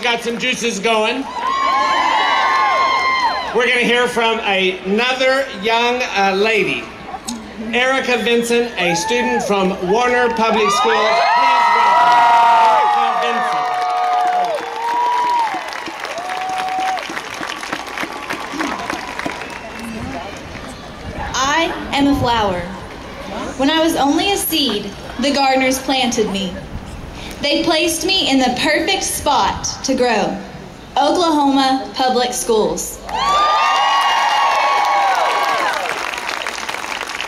Got some juices going. We're going to hear from another young lady. Erika Vinson, a student from Warner Public Schools. Please welcome Erika Vinson. I am a flower. When I was only a seed, the gardeners planted me. They placed me in the perfect spot to grow. Oklahoma Public Schools.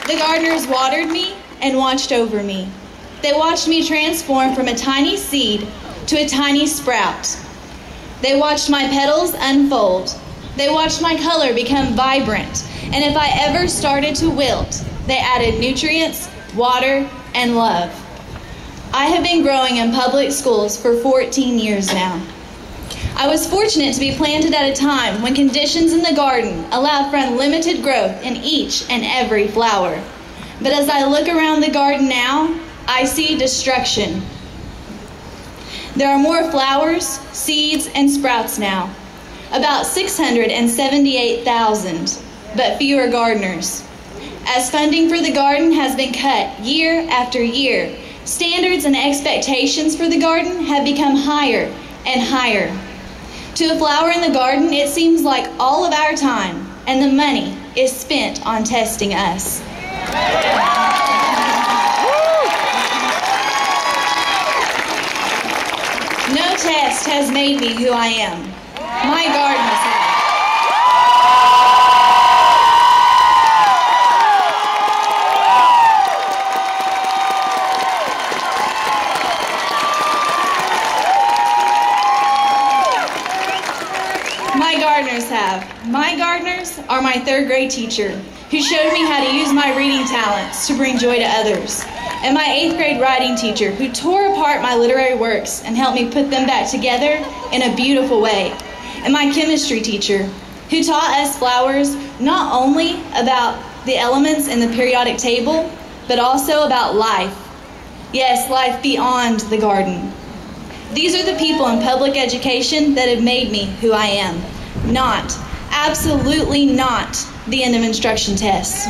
The gardeners watered me and watched over me. They watched me transform from a tiny seed to a tiny sprout. They watched my petals unfold. They watched my color become vibrant. And if I ever started to wilt, they added nutrients, water, and love. I have been growing in public schools for 14 years now. I was fortunate to be planted at a time when conditions in the garden allowed for unlimited growth in each and every flower. But as I look around the garden now, I see destruction. There are more flowers, seeds, and sprouts now. About 678,000, but fewer gardeners. As funding for the garden has been cut year after year, standards and expectations for the garden have become higher and higher. To a flower in the garden, it seems like all of our time and the money is spent on testing us. No test has made me who I am. My garden has. My gardeners are my third grade teacher, who showed me how to use my reading talents to bring joy to others, and my 8th grade writing teacher, who tore apart my literary works and helped me put them back together in a beautiful way, and my chemistry teacher, who taught us flowers not only about the elements in the periodic table, but also about life. Yes, life beyond the garden. These are the people in public education that have made me who I am. Not, absolutely not, the end of instruction tests.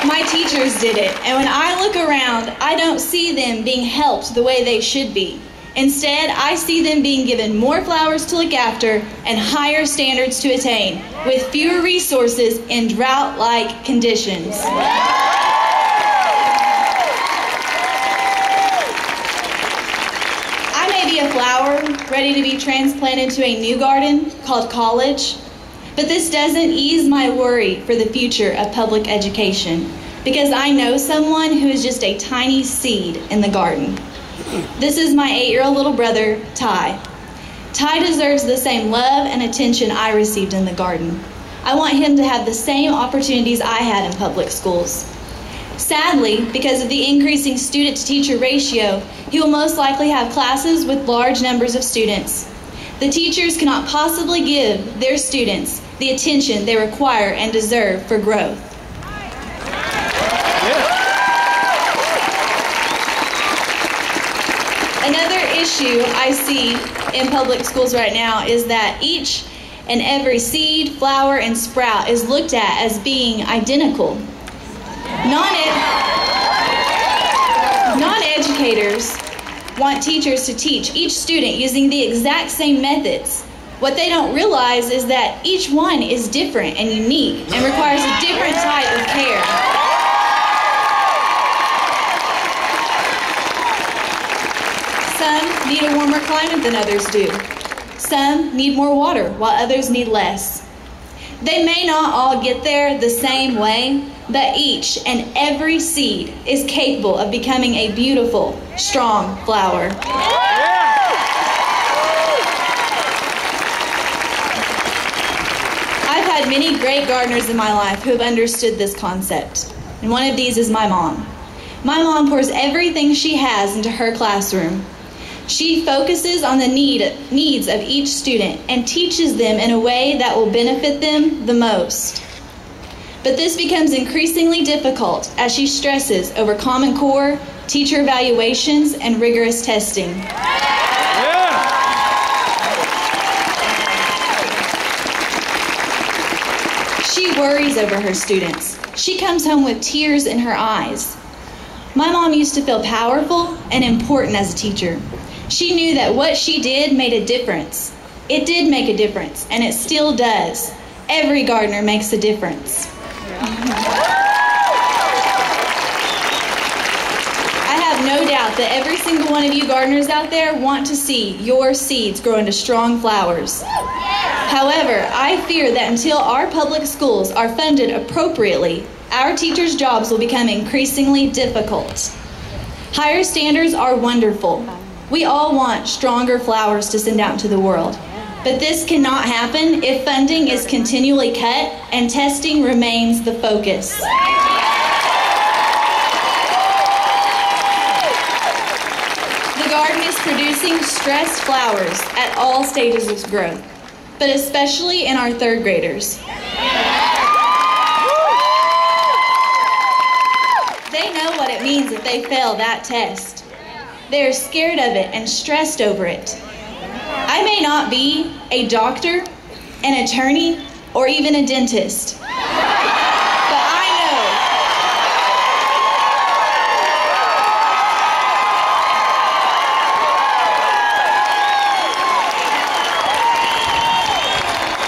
My teachers did it, and when I look around, I don't see them being helped the way they should be. Instead, I see them being given more flowers to look after and higher standards to attain, with fewer resources in drought-like conditions. A flower ready to be transplanted to a new garden called college. But this doesn't ease my worry for the future of public education, because I know someone who is just a tiny seed in the garden. This is my 8-year-old little brother, Ty. Ty deserves the same love and attention I received in the garden. I want him to have the same opportunities I had in public schools. Sadly, because of the increasing student-to-teacher ratio, he will most likely have classes with large numbers of students. The teachers cannot possibly give their students the attention they require and deserve for growth. Another issue I see in public schools right now is that each and every seed, flower, and sprout is looked at as being identical. Non-educators want teachers to teach each student using the exact same methods. What they don't realize is that each one is different and unique and requires a different type of care. Some need a warmer climate than others do. Some need more water while others need less. They may not all get there the same way, but each and every seed is capable of becoming a beautiful, strong flower. I've had many great gardeners in my life who have understood this concept, and one of these is my mom. My mom pours everything she has into her classroom. She focuses on the needs of each student and teaches them in a way that will benefit them the most. But this becomes increasingly difficult as she stresses over Common Core, teacher evaluations, and rigorous testing. She worries over her students. She comes home with tears in her eyes. My mom used to feel powerful and important as a teacher. She knew that what she did made a difference. It did make a difference, and it still does. Every gardener makes a difference. I have no doubt that every single one of you gardeners out there want to see your seeds grow into strong flowers. However, I fear that until our public schools are funded appropriately, our teachers' jobs will become increasingly difficult. Higher standards are wonderful. We all want stronger flowers to send out into the world. But this cannot happen if funding is continually cut and testing remains the focus. The garden is producing stressed flowers at all stages of growth, but especially in our third graders. They know what it means if they fail that test. They're scared of it and stressed over it. I may not be a doctor, an attorney, or even a dentist, but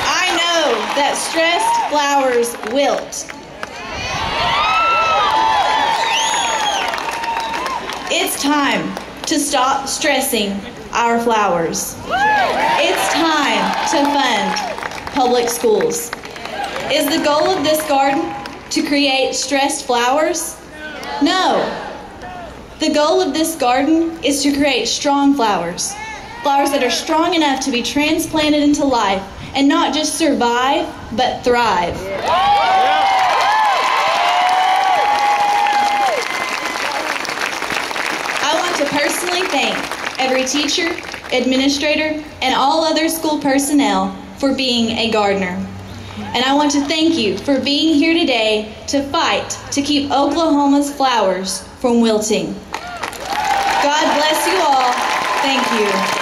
I know that stressed flowers wilt. It's time to stop stressing our flowers. It's time to fund public schools. Is the goal of this garden to create stressed flowers? No. The goal of this garden is to create strong flowers. Flowers that are strong enough to be transplanted into life and not just survive, but thrive. I want to personally thank every teacher, administrator, and all other school personnel for being a gardener. And I want to thank you for being here today to fight to keep Oklahoma's flowers from wilting. God bless you all. Thank you.